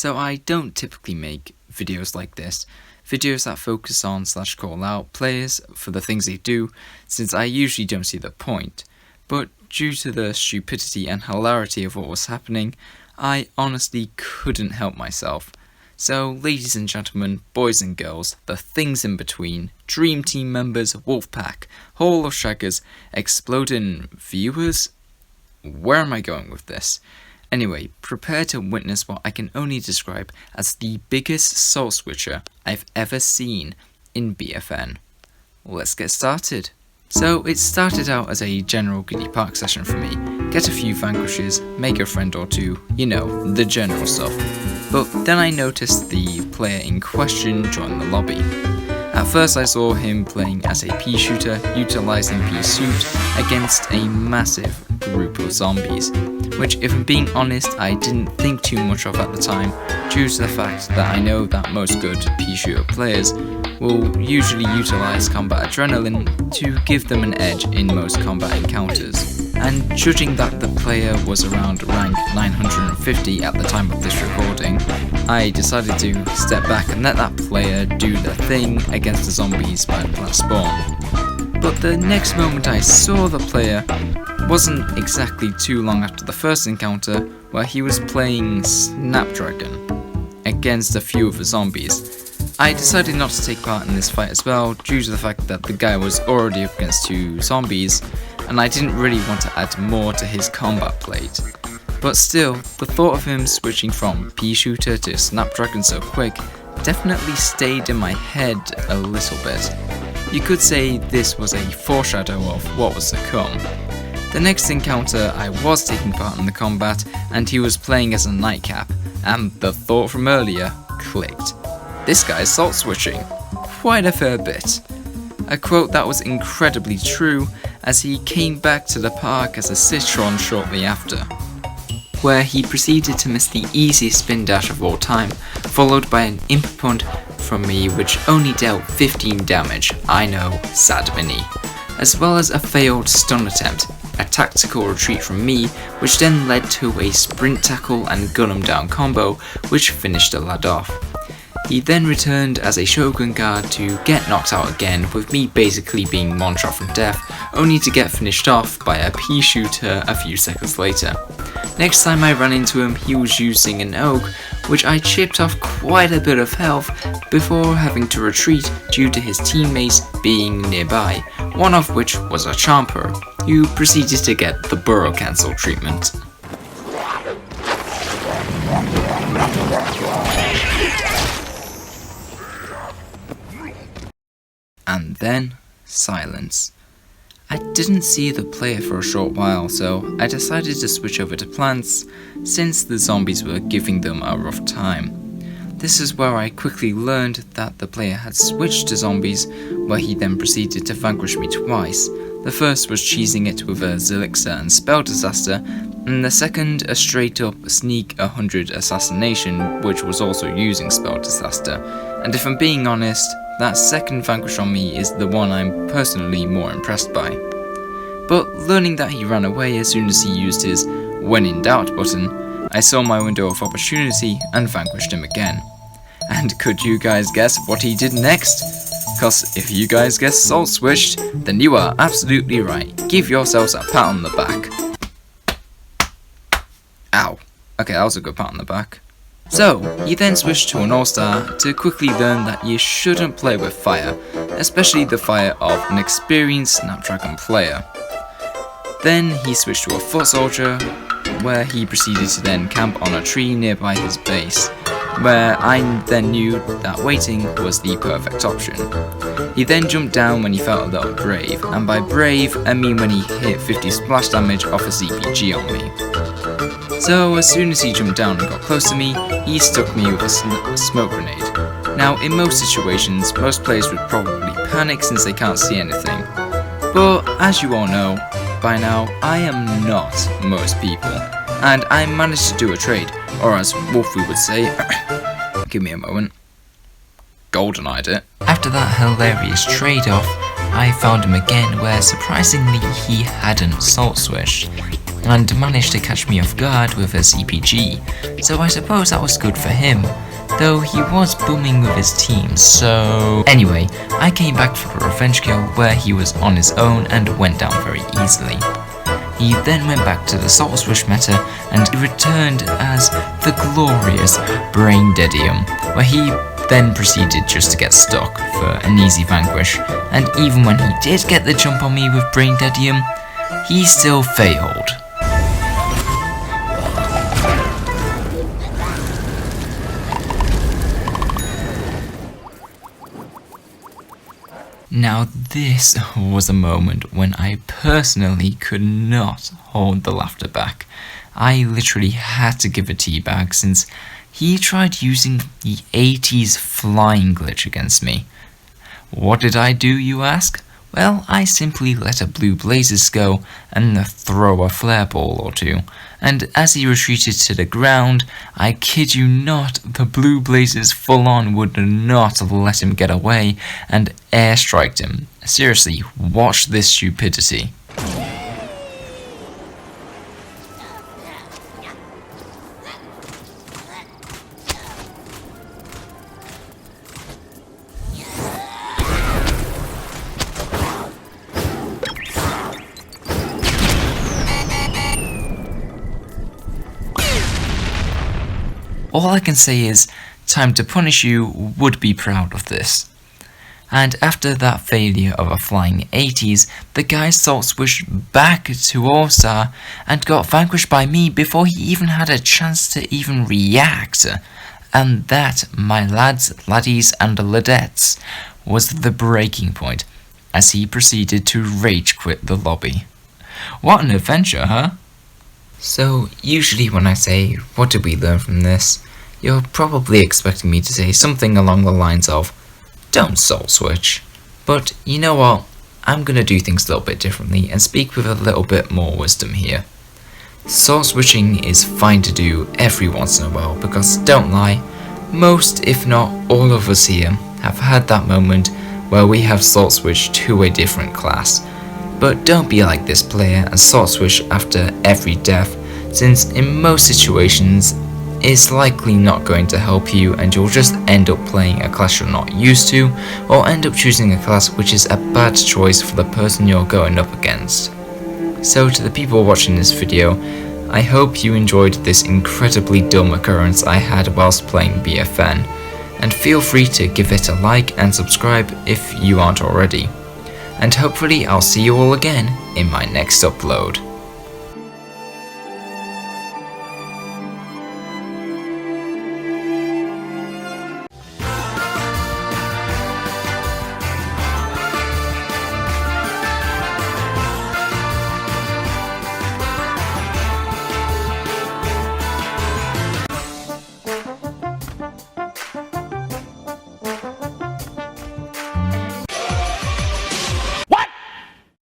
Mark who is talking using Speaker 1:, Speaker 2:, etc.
Speaker 1: so I don't typically make videos like this, videos that focus on / call out players for the things they do, since I usually don't see the point. But due to the stupidity and hilarity of what was happening, I honestly couldn't help myself. So, ladies and gentlemen, boys and girls, the things in between, Dream Team members, Wolfpack, Hall of Shaggers, exploding viewers? Where am I going with this? Anyway, prepare to witness what I can only describe as the biggest Soule switcher I've ever seen in BFN. Let's get started. So it started out as a general Giddy Park session for me, get a few vanquishes, make a friend or two, you know, the general stuff. But then I noticed the player in question join the lobby. At first I saw him playing as a pea shooter, utilising pea suit against a massive group of zombies, which if I'm being honest I didn't think too much of at the time, due to the fact that I know that most good pea shooter players will usually utilise combat adrenaline to give them an edge in most combat encounters. And judging that the player was around rank 950 at the time of this recording, I decided to step back and let that player do the thing against the zombies by plant spawn. But the next moment I saw the player wasn't exactly too long after the first encounter, where he was playing Snapdragon against a few of the zombies. I decided not to take part in this fight as well, due to the fact that the guy was already up against 2 zombies, and I didn't really want to add more to his combat plate. But still, the thought of him switching from pea shooter to Snapdragon so quick definitely stayed in my head a little bit. You could say this was a foreshadow of what was to come. The next encounter I was taking part in the combat, and he was playing as a nightcap, and the thought from earlier clicked. This guy's salt switching quite a fair bit. A quote that was incredibly true, as he came back to the park as a Citron shortly after, where he proceeded to miss the easiest spin dash of all time, followed by an imp punt from me which only dealt 15 damage, I know, sad mini, as well as a failed stun attempt, a tactical retreat from me, which then led to a sprint tackle and gun him down combo, which finished the lad off. He then returned as a Shogun guard to get knocked out again, with me basically being one-shot from death, only to get finished off by a pea shooter a few seconds later. Next time I ran into him, he was using an oak, which I chipped off quite a bit of health before having to retreat due to his teammates being nearby, one of which was a Chomper, who proceeded to get the burrow cancel treatment. And then, silence. I didn't see the player for a short while, so I decided to switch over to plants, since the zombies were giving them a rough time. This is where I quickly learned that the player had switched to zombies, where he then proceeded to vanquish me twice. The first was cheesing it with a Zelixir and Spell Disaster, and the second a straight up Sneak 100 Assassination, which was also using Spell Disaster. And if I'm being honest, that second vanquish on me is the one I'm personally more impressed by. But learning that he ran away as soon as he used his when in doubt button, I saw my window of opportunity and vanquished him again. And could you guys guess what he did next? Cause if you guys guessed Soule switched, then you are absolutely right. Give yourselves a pat on the back. Ow. Okay, that was a good pat on the back. So, he then switched to an all-star to quickly learn that you shouldn't play with fire, especially the fire of an experienced Snapdragon player. Then he switched to a foot soldier, where he proceeded to then camp on a tree nearby his base, where I then knew that waiting was the perfect option. He then jumped down when he felt a little brave, and by brave I mean when he hit 50 splash damage off a ZPG on me. So as soon as he jumped down and got close to me, he stuck me with a smoke grenade. Now in most situations, most players would probably panic since they can't see anything. But as you all know, by now I am not most people, and I managed to do a trade, or as Wolfie would say, give me a moment, golden-eyed it. After that hilarious trade-off, I found him again where surprisingly he hadn't salt switched. and managed to catch me off guard with a CPG, so I suppose that was good for him, though he was booming with his team, so... Anyway, I came back for a revenge kill where he was on his own and went down very easily. He then went back to the Soule Switch meta and returned as the glorious Braindedium, where he then proceeded just to get stuck for an easy vanquish, and even when he did get the jump on me with Braindedium, he still failed. Now this was a moment when I personally could not hold the laughter back. I literally had to give a teabag since he tried using the 80s flying glitch against me. What did I do, you ask? Well, I simply let a blue blazes go and throw a flare ball or two, and as he retreated to the ground, I kid you not, the blue blazes full on would not let him get away and airstriked him. Seriously, watch this stupidity. All I can say is, Time to Punish You would be proud of this. And after that failure of a flying 80s, the guy Soule switched back to All-Star and got vanquished by me before he even had a chance to even react. And that, my lads, laddies and ladettes, was the breaking point, as he proceeded to rage quit the lobby. What an adventure, huh? So, usually when I say, what did we learn from this, you're probably expecting me to say something along the lines of, don't Soule switch. But you know what, I'm gonna do things a little bit differently and speak with a little bit more wisdom here. Soule switching is fine to do every once in a while because, don't lie, most if not all of us here have had that moment where we have Soule switched to a different class. But don't be like this player and Soule switch after every death, since in most situations it's likely not going to help you and you'll just end up playing a class you're not used to, or end up choosing a class which is a bad choice for the person you're going up against. So to the people watching this video, I hope you enjoyed this incredibly dumb occurrence I had whilst playing BFN, and feel free to give it a like and subscribe if you aren't already. And hopefully I'll see you all again in my next upload.